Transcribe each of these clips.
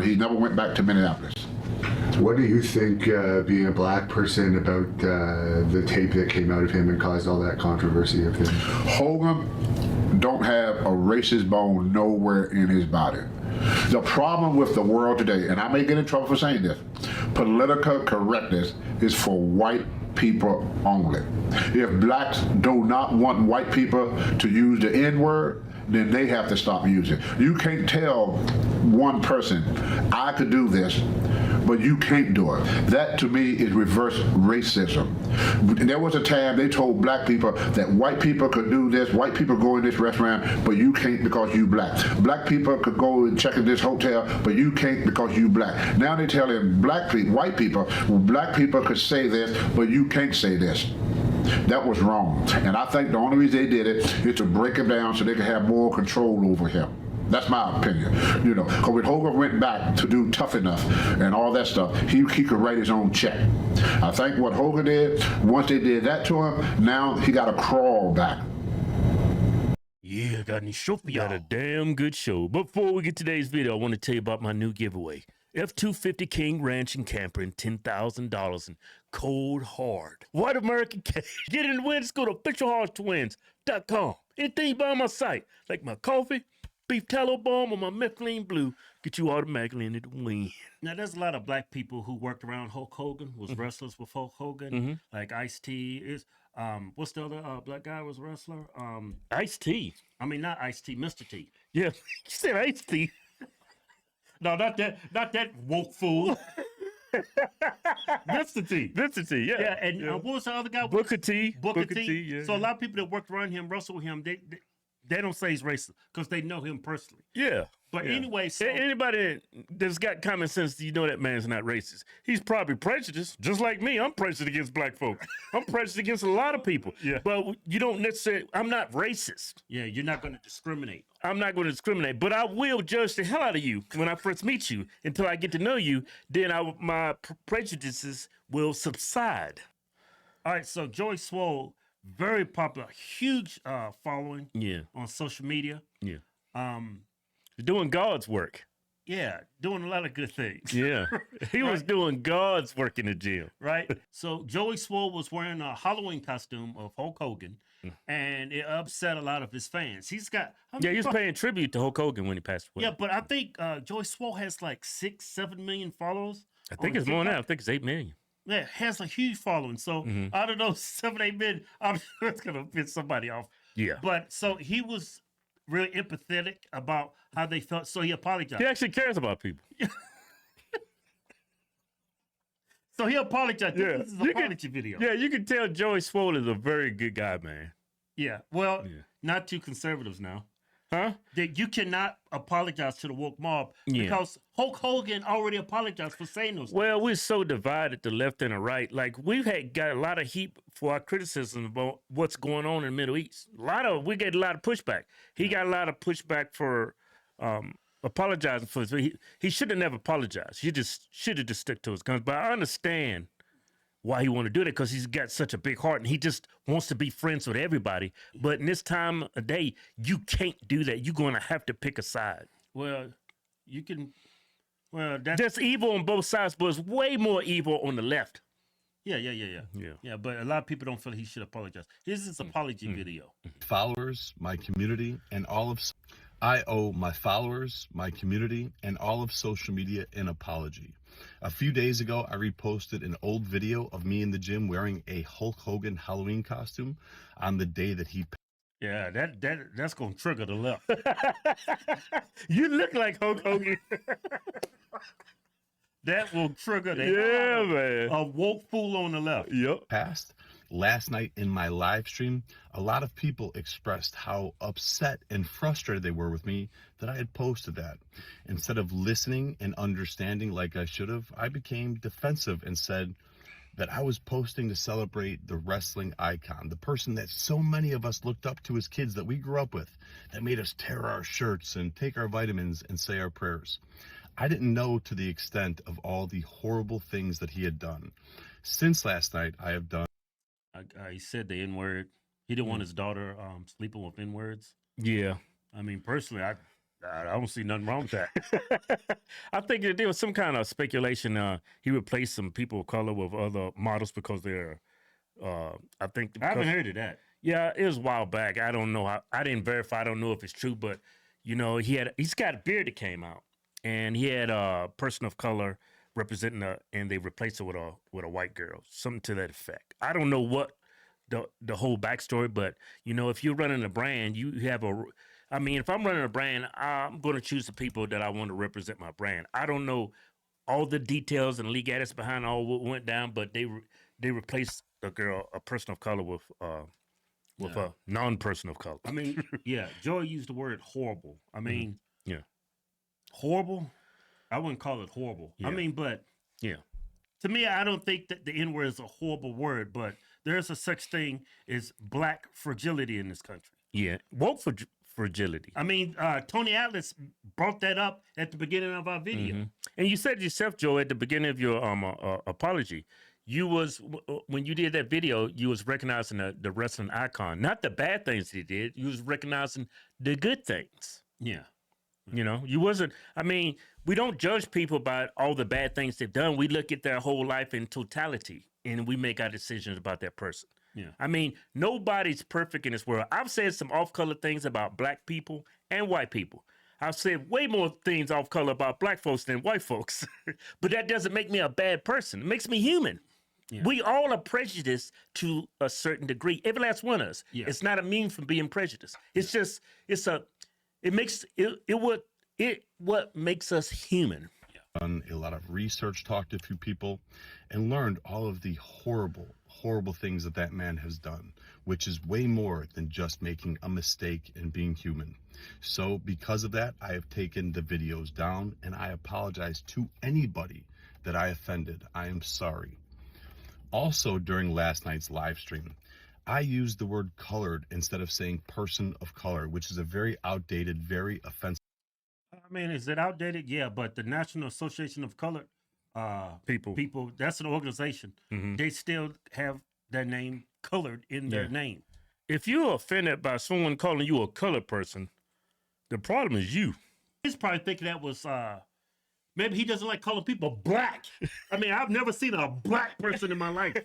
He never went back to Minneapolis. What do you think, being a black person, about the tape that came out of him and caused all that controversy of him? Hogan don't have a racist bone nowhere in his body. The problem with the world today, and I may get in trouble for saying this, political correctness is for white people only. If blacks do not want white people to use the N-word, then they have to stop using it. You can't tell one person, I could do this, but you can't do it. That to me is reverse racism. There was a time they told black people that white people could do this, white people go in this restaurant, but you can't because you black. Black people could go and check in this hotel, but you can't because you black. Now they're telling white people, well, black people could say this, but you can't say this. That was wrong. And I think the only reason they did it is to break him down so they could have more control over him. That's my opinion. You know, because when Hogan went back to do Tough Enough and all that stuff, he could write his own check. I think what Hogan did, once they did that to him, now he got to crawl back. Yeah, got any show for y'all. Got a damn good show. Before we get to today's video, I want to tell you about my new giveaway. F-250 King Ranch and Camper and $10,000 in cold hard white American cash. Get in the win. Just go to officialhorsetwins.com. Anything you buy on my site, like my coffee, beef tallow balm, or my Methylene Blue, get you automatically in the win. Now, there's a lot of black people who worked around Hulk Hogan, was wrestlers with Hulk Hogan, like Ice-T. Is what's the other black guy was a wrestler? Ice-T. I mean, not Ice-T, Mr. T. Yeah, you said Ice-T. No, not that woke fool. Mr. T. Mr. T, yeah. Yeah, and what was the other guy? Booker T. Booker T, yeah. So a lot of people that worked around him, wrestled with him, they don't say he's racist because they know him personally. Yeah. But anyway, so anybody that's got common sense, you know that man's not racist. He's probably prejudiced, just like me. I'm prejudiced against black folk. I'm prejudiced against a lot of people. Yeah. But you don't necessarily, I'm not racist. Yeah, you're not going to discriminate. I'm not going to discriminate, but I will judge the hell out of you when I first meet you. Until I get to know you, then my prejudices will subside. All right, so Joey Swoll, very popular, huge following on social media. Yeah. Doing God's work. Yeah, doing a lot of good things. Yeah. He was doing God's work in the gym. Right? So Joey Swoll was wearing a Halloween costume of Hulk Hogan, and it upset a lot of his fans. He's got... he was paying tribute to Hulk Hogan when he passed away. Yeah, but I think Joey Swoll has like 6-7 million followers. I think it's more now. I think it's 8 million. Yeah, has a huge following. So out of those 7-8 million, I'm sure it's going to piss somebody off. Yeah. But so he was really empathetic about how they felt, so he apologized. He actually cares about people. So he apologized. Yeah. This is an apology video. Yeah, you can tell Joey Swoll is a very good guy, man. Yeah, well, not too conservatives now. Huh? That you cannot apologize to the woke mob because Hulk Hogan already apologized for saying those things. Well, we're so divided, the left and the right. Like, we've got a lot of heat for our criticism about what's going on in the Middle East. We get a lot of pushback. He got a lot of pushback for apologizing for this. He should have never apologized. He just should have just stuck to his guns. But I understand why he want to do that, because he's got such a big heart and he just wants to be friends with everybody. But in this time of day, you can't do that. You're going to have to pick a side. Well, you can. Well, that's evil on both sides, but it's way more evil on the left. Yeah. But a lot of people don't feel he should apologize. Here's his apology video. Followers, my community, and all of... I owe my followers, my community, and all of social media an apology. A few days ago, I reposted an old video of me in the gym wearing a Hulk Hogan Halloween costume on the day that he... Yeah, that's going to trigger the left. You look like Hulk Hogan. That will trigger the a woke fool on the left. Yep. Past. Last night in my live stream, a lot of people expressed how upset and frustrated they were with me that I had posted that. Instead of listening and understanding like I should have, I became defensive and said that I was posting to celebrate the wrestling icon, the person that so many of us looked up to as kids that we grew up with, that made us tear our shirts and take our vitamins and say our prayers. I didn't know to the extent of all the horrible things that he had done. Since last night, I have done... He said the N-word. He didn't want his daughter sleeping with N-words. Yeah. I mean, personally, I don't see nothing wrong with that. I think there was some kind of speculation. He replaced some people of color with other models because they're. I think I haven't heard of that. Yeah, it was a while back. I don't know how. I didn't verify. I don't know if it's true, but you know, he's got a beard that came out, and he had a person of color representing and they replaced it with a white girl, something to that effect. I don't know what the whole backstory, but you know, if you're running a brand, you have a. I mean, if I'm running a brand, I'm going to choose the people that I want to represent my brand. I don't know all the details and legalities behind all what went down, but they replaced a girl, a person of color, with a non-person of color. I mean, yeah, Joy used the word horrible. I mean, yeah, horrible. I wouldn't call it horrible. Yeah. I mean, but yeah, to me, I don't think that the N-word is a horrible word, but there's a such thing as black fragility in this country. yeah. Woke for fragility. I mean, Tony Atlas brought that up at the beginning of our video. And you said yourself, Joe, at the beginning of your apology, you was when you did that video, you was recognizing the wrestling icon, not the bad things he did. You was recognizing the good things. Yeah. You know, you wasn't. I mean, we don't judge people by all the bad things they've done. We look at their whole life in totality, and we make our decisions about that person. Yeah. I mean, nobody's perfect in this world. I've said some off-color things about black people and white people. I've said way more things off-color about black folks than white folks. But that doesn't make me a bad person. It makes me human. Yeah. We all are prejudiced to a certain degree. Every last one of us. Yeah. It's not a mean from being prejudiced. It's just what makes us human. Done a lot of research, talked to a few people, and learned all of the horrible things that man has done, which is way more than just making a mistake and being human. So because of that, I have taken the videos down, and I apologize to anybody that I offended. I am sorry. Also, during last night's live stream, I used the word colored instead of saying person of color, which is a very outdated, very offensive. I mean, is it outdated? Yeah, but the National Association of Colored people, that's an organization. They still have their name colored in their name. If you're offended by someone calling you a colored person, the problem is you. He's probably thinking that was maybe he doesn't like calling people black. I mean, I've never seen a black person in my life.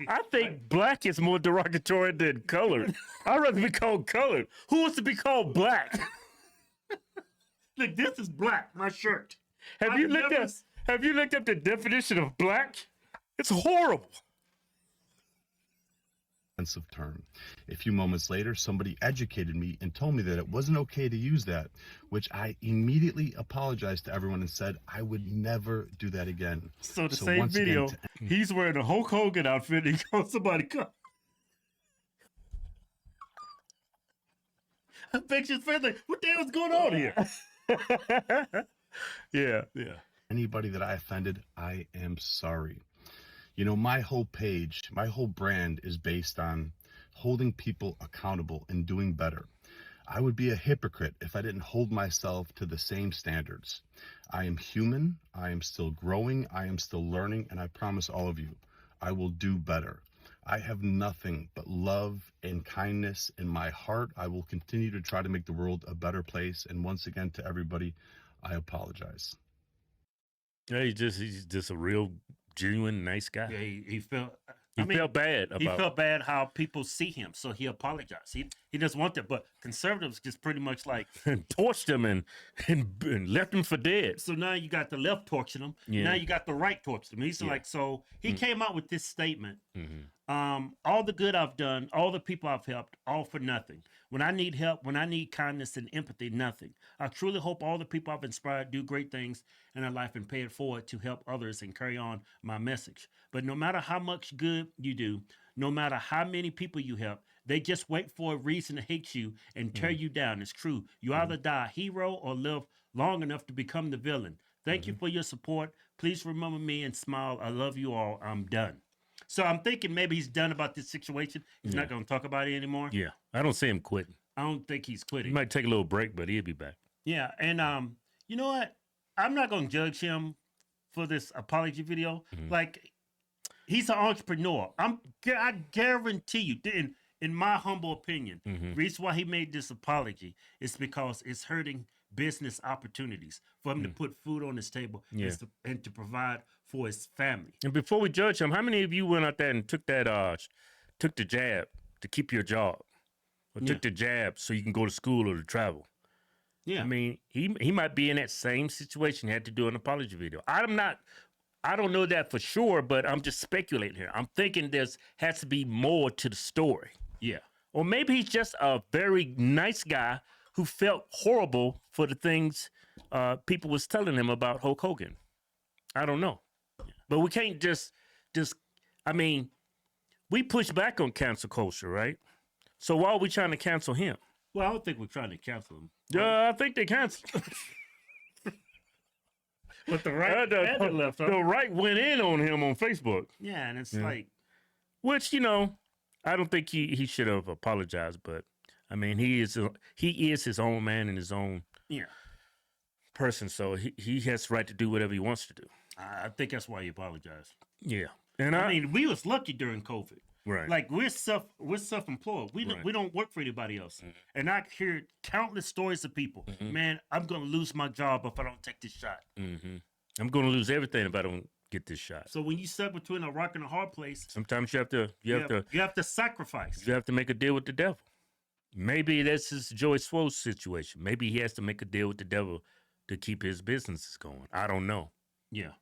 I think black is more derogatory than colored. I'd rather be called colored. Who wants to be called black? Look, this is black, my shirt. Have you looked up the definition of black? It's horrible. Offensive term. A few moments later, somebody educated me and told me that it wasn't okay to use that, which I immediately apologized to everyone and said I would never do that again. So the same video, he's wearing a Hulk Hogan outfit and he calls somebody come. I bet you friend like, what the hell's going on here? Yeah. Anybody that I offended, I am sorry. You know, my whole page, my whole brand is based on holding people accountable and doing better. I would be a hypocrite if I didn't hold myself to the same standards. I am human, I am still growing, I am still learning, and I promise all of you, I will do better. I have nothing but love and kindness in my heart. I will continue to try to make the world a better place. And once again, to everybody, I apologize. Yeah, he's just a real genuine, nice guy. Yeah, he felt. He felt bad about. He felt bad how people see him, so he apologized. He doesn't want that, but conservatives just pretty much like torched him and left him for dead. So now you got the left torching him. Yeah. Now you got the right torching him. He's like, so he came out with this statement. Mm-hmm. All the good I've done, all the people I've helped, all for nothing. When I need help, when I need kindness and empathy, nothing. I truly hope all the people I've inspired do great things in their life and pay it forward to help others and carry on my message. But no matter how much good you do, no matter how many people you help, they just wait for a reason to hate you and tear you down. It's true. You either die a hero or live long enough to become the villain. Thank you for your support. Please remember me and smile. I love you all. I'm done. So I'm thinking maybe he's done about this situation. He's not going to talk about it anymore. Yeah, I don't see him quitting. I don't think he's quitting. He might take a little break, but he'll be back. Yeah, and you know what? I'm not going to judge him for this apology video. Like, he's an entrepreneur. I guarantee you, in my humble opinion, reason why he made this apology is because it's hurting business opportunities for him to put food on his table and to provide for his family. And before we judge him, how many of you went out there and took the jab to keep your job, or took the jab so you can go to school or to travel? Yeah, I mean, he might be in that same situation. He had to do an apology video. I don't know that for sure, but I'm just speculating here. I'm thinking has to be more to the story. yeah. Or maybe he's just a very nice guy who felt horrible for the things people was telling him about Hulk Hogan. I don't know. But we can't just I mean, we push back on cancel culture, right? So why are we trying to cancel him? Well, I don't think we're trying to cancel him. Yeah, I think they canceled. But the right, the right went in on him on Facebook. Yeah, and it's like, which I don't think he should have apologized, but I mean he is his own man and his own person, so he has the right to do whatever he wants to do. I think that's why he apologized. Yeah, and I mean, we was lucky during COVID. Right. Like we're self-employed. We don't work for anybody else. And I hear countless stories of people. Man, I'm gonna lose my job if I don't take this shot. I'm gonna lose everything if I don't get this shot. So when you stuck between a rock and a hard place, sometimes you have to sacrifice. You have to make a deal with the devil. Maybe this is Joey Swoll's situation. Maybe he has to make a deal with the devil to keep his businesses going. I don't know. Yeah.